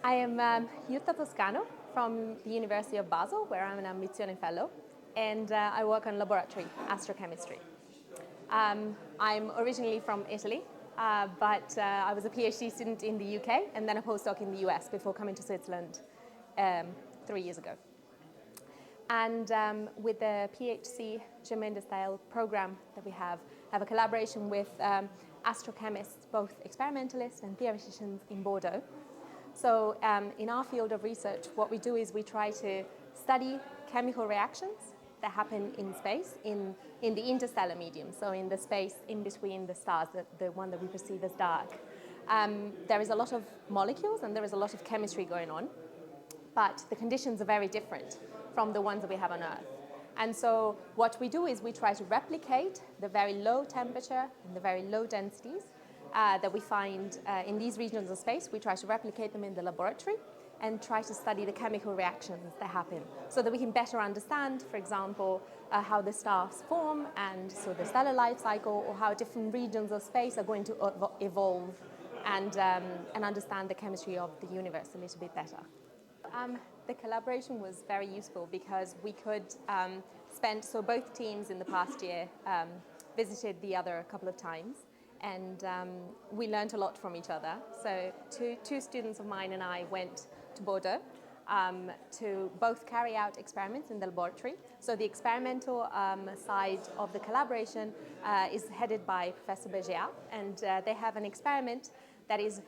I am Jutta Toscano from the University of Basel, where I'm an Ambizione Fellow, and I work on laboratory astrochemistry. I'm originally from Italy, but I was a PhD student in the UK and then a postdoc in the US before coming to Switzerland 3 years ago. And with the PhD Germain de Style program that we have a collaboration with astrochemists, both experimentalists and theoreticians in Bordeaux. So in our field of research, what we do is we try to study chemical reactions that happen in space, in the interstellar medium, so in the space in between the stars, the one that we perceive as dark. There is a lot of molecules and there is a lot of chemistry going on, but the conditions are very different from the ones that we have on Earth. And so what we do is we try to replicate the very low temperature and the very low densities that we find in these regions of space. We try to replicate them in the laboratory and try to study the chemical reactions that happen so that we can better understand, for example, how the stars form and so the stellar life cycle, or how different regions of space are going to evolve and understand the chemistry of the universe a little bit better. The collaboration was very useful because we could spend, so both teams in the past year visited the other a couple of times, and we learned a lot from each other. So two students of mine and I went to Bordeaux to both carry out experiments in the laboratory. So the experimental side of the collaboration is headed by Professor Bergeat, and they have an experiment that is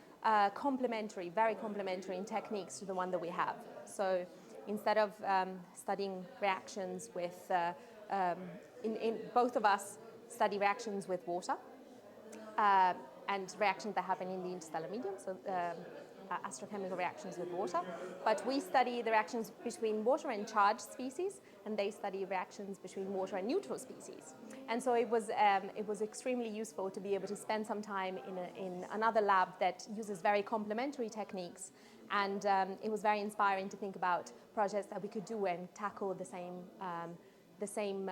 complementary, very complementary in techniques to the one that we have. So instead of studying reactions with, both of us study reactions with water and reactions that happen in the interstellar medium, so astrochemical reactions with water. But we study the reactions between water and charged species, and they study reactions between water and neutral species. And so it was extremely useful to be able to spend some time in another lab that uses very complementary techniques. And it was very inspiring to think about projects that we could do and tackle the same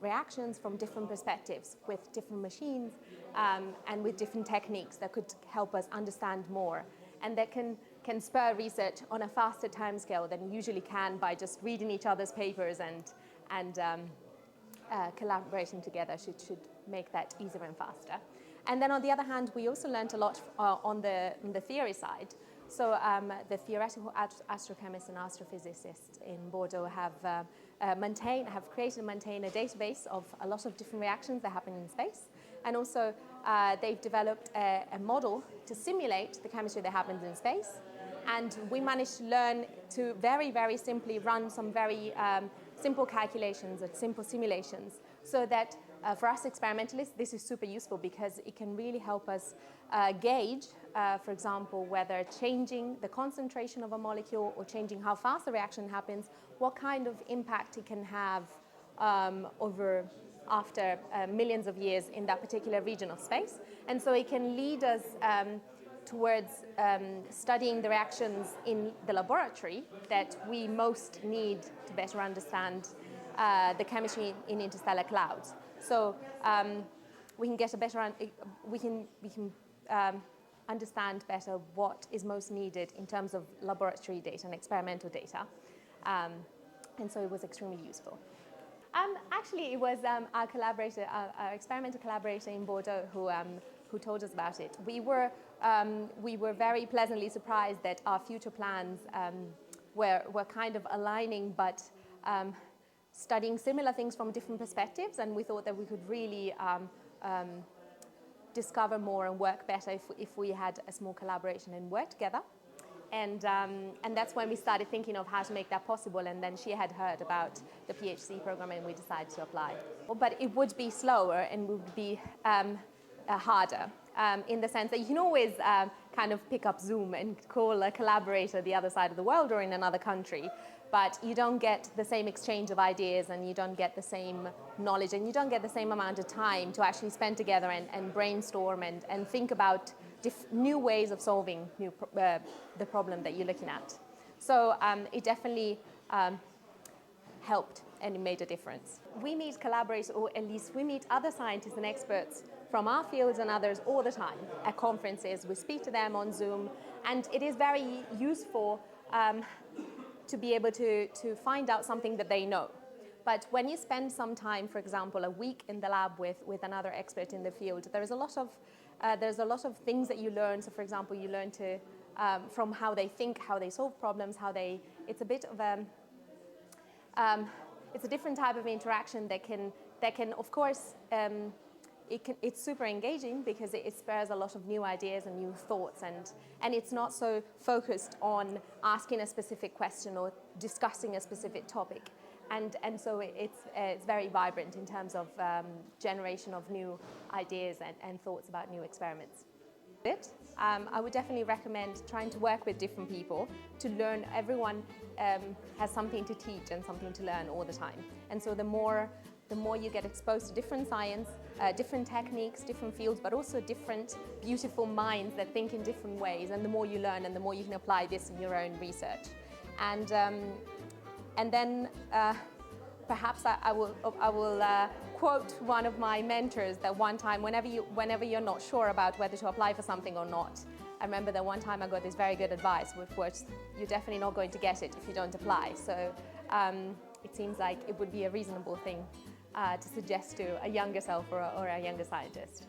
reactions from different perspectives with different machines and with different techniques that could help us understand more, and that can spur research on a faster timescale than you usually can by just reading each other's papers, and collaborating together should make that easier and faster. And then on the other hand, we also learned a lot on the theory side. So the theoretical astrochemists and astrophysicists in Bordeaux have created and maintained a database of a lot of different reactions that happen in space. And also they've developed a model to simulate the chemistry that happens in space. And we managed to learn to very, very simply run some very simple calculations or simple simulations, so that for us experimentalists, this is super useful because it can really help us gauge, for example, whether changing the concentration of a molecule or changing how fast the reaction happens, what kind of impact it can have after millions of years in that particular region of space. And so it can lead us towards studying the reactions in the laboratory that we most need to better understand the chemistry in interstellar clouds. So we can get a better, we can understand better what is most needed in terms of laboratory data and experimental data, and so it was extremely useful. Actually, it was our collaborator, our experimental collaborator in Bordeaux, who told us about it. We were very pleasantly surprised that our future plans were kind of aligning, but studying similar things from different perspectives, and we thought that we could really discover more and work better if we had a small collaboration and work together. And that's when we started thinking of how to make that possible, and then she had heard about the PhD program and we decided to apply. But it would be slower and would be harder, in the sense that you can always kind of pick up Zoom and call a collaborator the other side of the world or in another country, but you don't get the same exchange of ideas, and you don't get the same knowledge, and you don't get the same amount of time to actually spend together and brainstorm and think about new ways of solving the problem that you're looking at. So it definitely helped, and it made a difference. We meet collaborators, or at least we meet other scientists and experts from our fields and others all the time at conferences. We speak to them on Zoom, and it is very useful to be able to find out something that they know. But when you spend some time, for example, a week in the lab with another expert in the field, there's a lot of things that you learn. So, for example, you learn to from how they think, how they solve problems, it's a bit of it's a different type of interaction that can of course, it's super engaging because it spurs a lot of new ideas and new thoughts, and it's not so focused on asking a specific question or discussing a specific topic. And so it's very vibrant in terms of generation of new ideas and thoughts about new experiments. I would definitely recommend trying to work with different people to learn. Everyone has something to teach and something to learn all the time. And so the more you get exposed to different science, different techniques, different fields, but also different beautiful minds that think in different ways, and the more you learn and the more you can apply this in your own research. And then perhaps I will quote one of my mentors that one time, whenever you're not sure about whether to apply for something or not, I remember that one time I got this very good advice, with which you're definitely not going to get it if you don't apply. So it seems like it would be a reasonable thing to suggest to a younger self or a younger scientist.